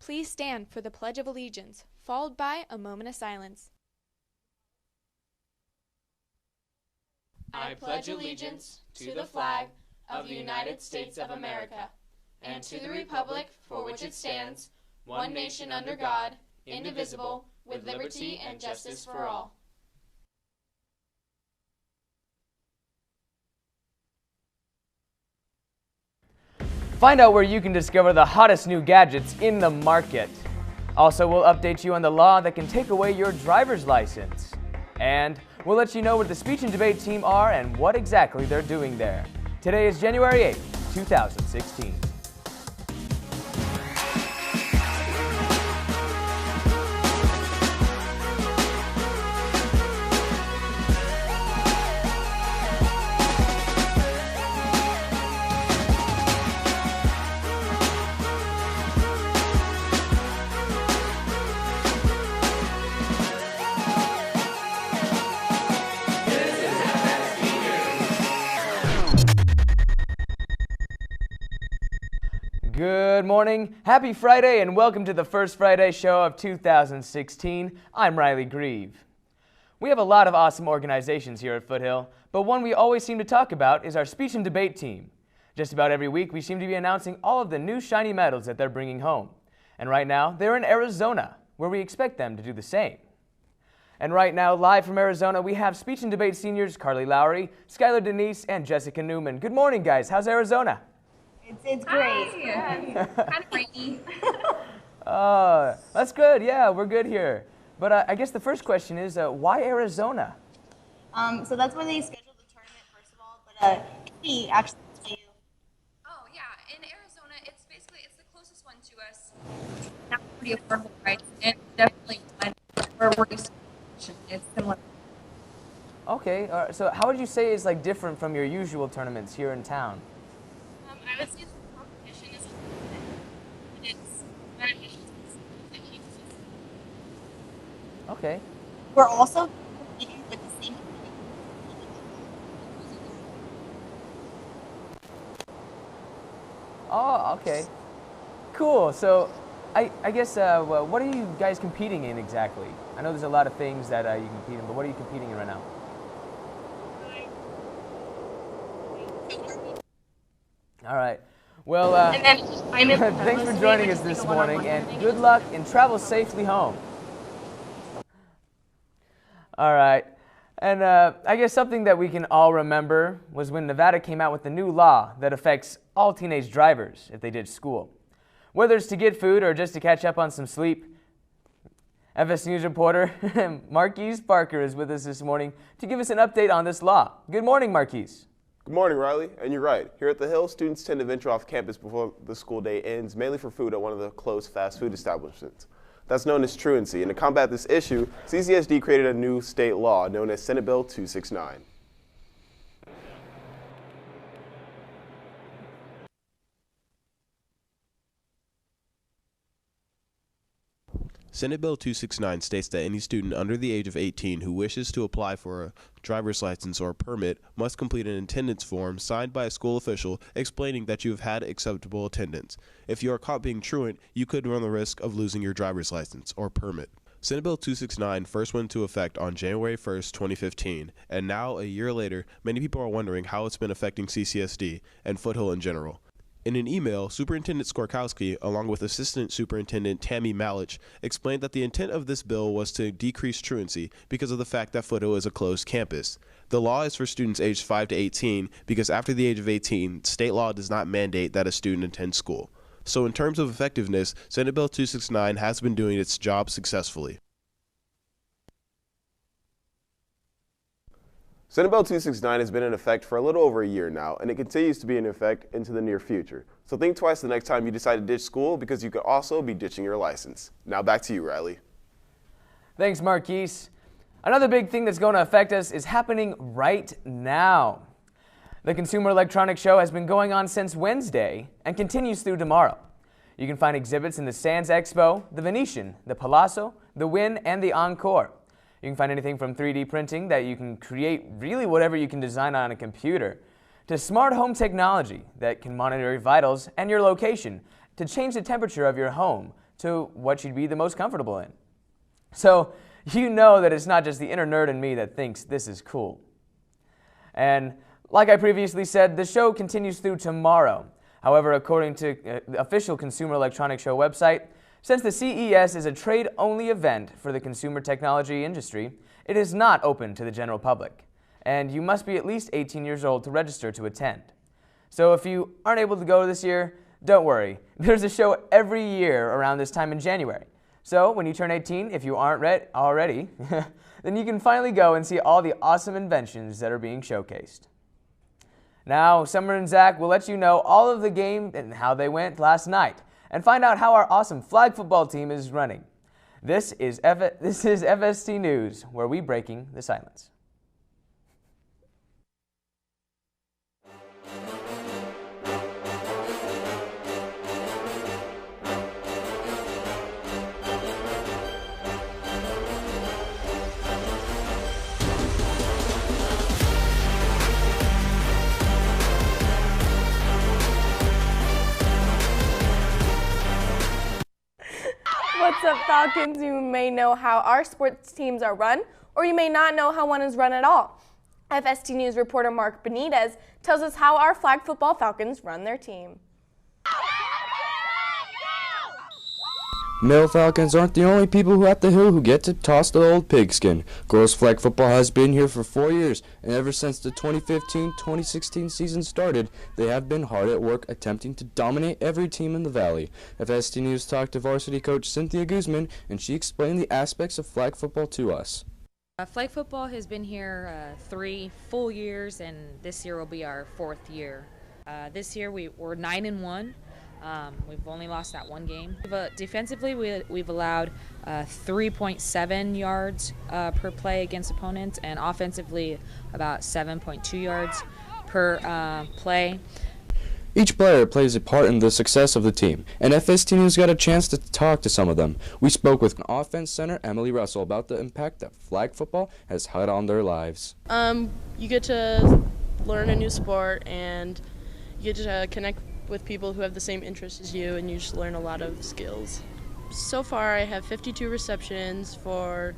please stand for the Pledge of Allegiance, followed by a moment of silence. I pledge allegiance to the flag of the United States of America and to the republic for which it stands, one nation under God, indivisible, with liberty and justice for all. Find out where you can discover the hottest new gadgets in the market. Also, we'll update you on the law that can take away your driver's license. And we'll let you know where the speech and debate team are and what exactly they're doing there. Today is January 8th, 2016. Good morning, happy Friday, and welcome to the first Friday show of 2016. I'm Riley Grieve. We have a lot of awesome organizations here at Foothill, but one we always seem to talk about is our speech and debate team. Just about every week, we seem to be announcing all of the new shiny medals that they're bringing home. And right now, they're in Arizona, where we expect them to do the same. And right now, live from Arizona, we have speech and debate seniors Carly Lowry, Skylar Denise, and Jessica Newman. Good morning, guys. How's Arizona? It's great. Kind of rainy. That's good. Yeah, we're good here. But I guess the first question is, why Arizona? So that's where they scheduled the tournament, first of all. But Katie actually tell you. Oh yeah, in Arizona, it's the closest one to us. Not pretty affordable price, and definitely one where we're used to. It's similar. Okay. So how would you say is like different from your usual tournaments here in town? I would say the competition is a little bit, but it's beneficial to the teams. Okay. We're also competing with the same. Oh, okay. Cool. So I guess, well, what are you guys competing in exactly? I know there's a lot of things that you compete in, but what are you competing in right now? All right. Well, thanks for joining us this morning, and good luck and travel safely home. All right. And I guess something that we can all remember was when Nevada came out with the new law that affects all teenage drivers if they ditch school. Whether it's to get food or just to catch up on some sleep, FS News reporter Marquise Parker is with us this morning to give us an update on this law. Good morning, Marquise. Good morning, Riley. And you're right. Here at the Hill, students tend to venture off campus before the school day ends, mainly for food at one of the closed fast food establishments. That's known as truancy. And to combat this issue, CCSD created a new state law known as Senate Bill 269. Senate Bill 269 states that any student under the age of 18 who wishes to apply for a driver's license or permit must complete an attendance form signed by a school official explaining that you have had acceptable attendance. If you are caught being truant, you could run the risk of losing your driver's license or permit. Senate Bill 269 first went into effect on January 1st, 2015, and now, a year later, many people are wondering how it's been affecting CCSD and Foothill in general. In an email, Superintendent Skorkowski, along with Assistant Superintendent Tammy Malich, explained that the intent of this bill was to decrease truancy because of the fact that Foothill is a closed campus. The law is for students aged 5 to 18 because after the age of 18, state law does not mandate that a student attend school. So in terms of effectiveness, Senate Bill 269 has been doing its job successfully. Senate Bill 269 has been in effect for a little over a year now, and it continues to be in effect into the near future. So think twice the next time you decide to ditch school, because you could also be ditching your license. Now back to you, Riley. Thanks, Marquise. Another big thing that's going to affect us is happening right now. The Consumer Electronics Show has been going on since Wednesday and continues through tomorrow. You can find exhibits in the Sands Expo, the Venetian, the Palazzo, the Wynn, and the Encore. You can find anything from 3D printing that you can create really whatever you can design on a computer, to smart home technology that can monitor your vitals and your location to change the temperature of your home to what you'd be the most comfortable in. So you know that it's not just the inner nerd in me that thinks this is cool. And like I previously said, the show continues through tomorrow. However, according to the official Consumer Electronics Show website, since the CES is a trade-only event for the consumer technology industry, it is not open to the general public, and you must be at least 18 years old to register to attend. So if you aren't able to go this year, don't worry. There's a show every year around this time in January. So when you turn 18, if you aren't already, then you can finally go and see all the awesome inventions that are being showcased. Now, Summer and Zach will let you know all of the game and how they went last night, and find out how our awesome flag football team is running. This is FST News, where we breaking the silence. What's up, Falcons? You may know how our sports teams are run, or you may not know how one is run at all. FST News reporter Mark Benitez tells us how our flag football Falcons run their team. Male Falcons aren't the only people who at the Hill who get to toss the old pigskin. Girls flag football has been here for 4 years, and ever since the 2015-2016 season started, they have been hard at work attempting to dominate every team in the Valley. FST News talked to varsity coach Cynthia Guzman, and she explained the aspects of flag football to us. Flag football has been here 3 full years, and this year will be our 4th year. This year we're 9-1. We've only lost that one game. Defensively, we've allowed 3.7 yards per play against opponents, and offensively about 7.2 yards per play. Each player plays a part in the success of the team, and FST News got a chance to talk to some of them. We spoke with offense center Emily Russell about the impact that flag football has had on their lives. You get to learn a new sport, and you get to connect with people who have the same interests as you, and you just learn a lot of skills. So far I have 52 receptions for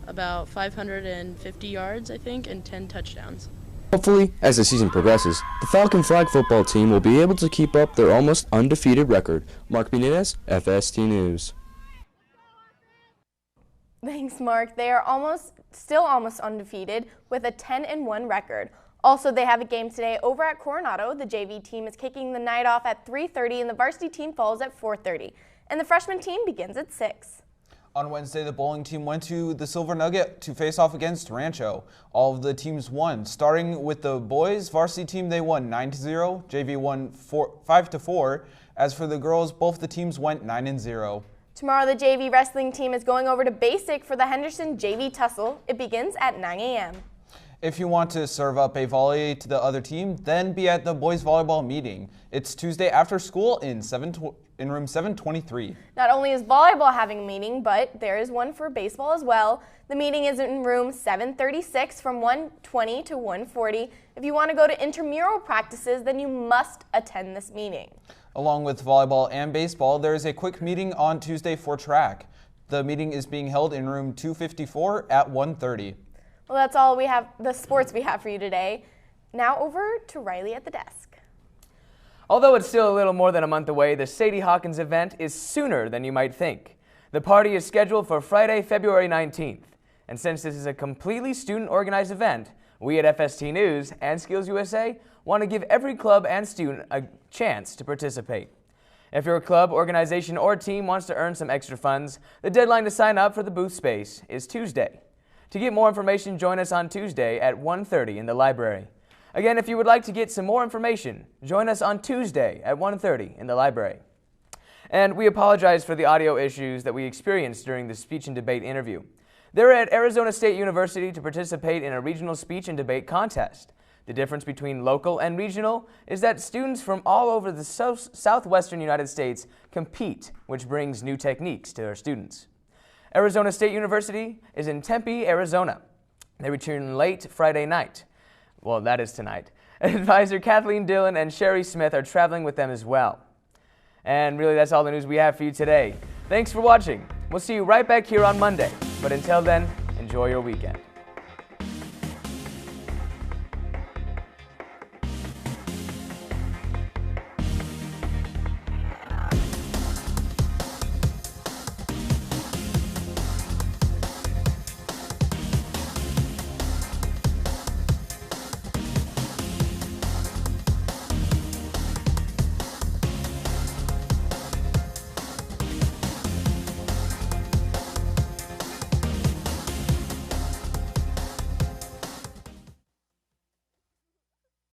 about 550 yards, I think, and 10 touchdowns. Hopefully, as the season progresses, the Falcon flag football team will be able to keep up their almost undefeated record. Mark Benitez, FST News. Thanks, Mark. They are still almost undefeated with a 10-1 record. Also, they have a game today over at Coronado. The JV team is kicking the night off at 3:30, and the varsity team falls at 4:30. And the freshman team begins at 6. On Wednesday, the bowling team went to the Silver Nugget to face off against Rancho. All of the teams won. Starting with the boys varsity team, they won 9-0. JV won 5-4. As for the girls, both the teams went 9-0. Tomorrow, the JV wrestling team is going over to Basic for the Henderson JV Tussle. It begins at 9 a.m. If you want to serve up a volley to the other team, then be at the boys volleyball meeting. It's Tuesday after school in room 723. Not only is volleyball having a meeting, but there is one for baseball as well. The meeting is in room 736 from 1:20 to 1:40. If you want to go to intramural practices, then you must attend this meeting. Along with volleyball and baseball, there is a quick meeting on Tuesday for track. The meeting is being held in room 254 at 1:30. Well, that's all the sports we have for you today. Now over to Riley at the desk. Although it's still a little more than a month away, the Sadie Hawkins event is sooner than you might think. The party is scheduled for Friday, February 19th. And since this is a completely student-organized event, we at FST News and Skills USA want to give every club and student a chance to participate. If your club, organization, or team wants to earn some extra funds, the deadline to sign up for the booth space is Tuesday. To get more information, join us on Tuesday at 1:30 in the library. Again, if you would like to get some more information, join us on Tuesday at 1:30 in the library. And we apologize for the audio issues that we experienced during the speech and debate interview. They're at Arizona State University to participate in a regional speech and debate contest. The difference between local and regional is that students from all over the southwestern United States compete, which brings new techniques to their students. Arizona State University is in Tempe, Arizona. They return late Friday night. Well, that is tonight. Advisor Kathleen Dillon and Sherry Smith are traveling with them as well. And really, that's all the news we have for you today. Thanks for watching. We'll see you right back here on Monday. But until then, enjoy your weekend.